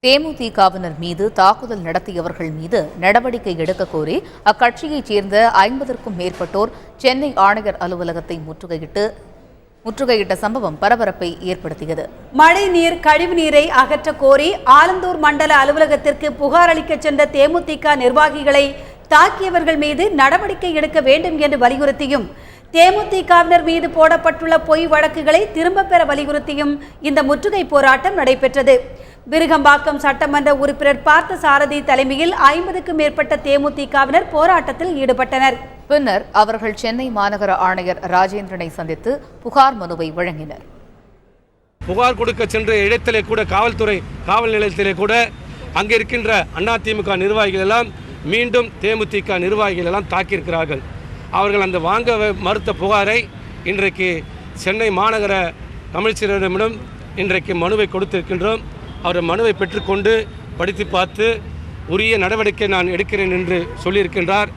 தேமுதிகவினர் மீது தாக்குதல் நடத்தியவர்கள் மீது நடவடிக்கை எடுக்க கோரி அக்கட்சியைச் சேர்ந்த 50க்கும் மேற்பட்டோர் சென்னை ஆணையர் அலுவலகத்தை முற்றுகையிட்ட சம்பவம் பரபரப்பை ஏற்படுத்தியது. மழைநீர் கழிவுநீரை அகற்ற கோரி ஆலந்தூர் மண்டல அலுவலகத்திற்கு புகார் அளிக்க சென்ற தேமுதிக நிர்வாகிகளை தாக்கியவர்கள் மீது நடவடிக்கை எடுக்க வேண்டும் என்று வலியுறுத்தியும் தேமுதிகவினர் மீது போடப்பட்டுள்ள பொய் வழக்குகளை திரும்பப் பெற வலியுறுத்தியும் இந்த முற்றுகை போராட்டம் நடைபெற்றது. விருகம்பாக்கம் சட்டமன்ற உறுப்பினர் பார்த்தசாரதி தலைமையில் 50க்கும் மேற்பட்ட தேமுதிகவினர் போராட்டத்தில் ஈடுபட்டனர். பின்னர் அவர்கள் சென்னை மாநகர ஆணையர் ராஜேந்திரனை சந்தித்து புகார் மனுவை வழங்கினர். புகார் கொடுக்க சென்ற இடத்திலே கூட காவல் நிலையத்திலே கூட அங்கே இருக்கின்ற அதிமுக நிர்வாகிகள் எல்லாம் மீண்டும் தேமுதிக நிர்வாகிகள் எல்லாம் தாக்கியிருக்கிறார்கள். அவர்கள் அந்த வாங்க மறுத்த புகாரை இன்றைக்கு சென்னை மாநகர கமிஷனரிடம் இன்றைக்கு மனுவை கொடுத்திருக்கின்றோம். அவர் மனுவை பெற்றுக்கொண்டு படித்து பார்த்து உரிய நடவடிக்கை நான் எடுக்கிறேன் என்று சொல்லியிருக்கின்றார்.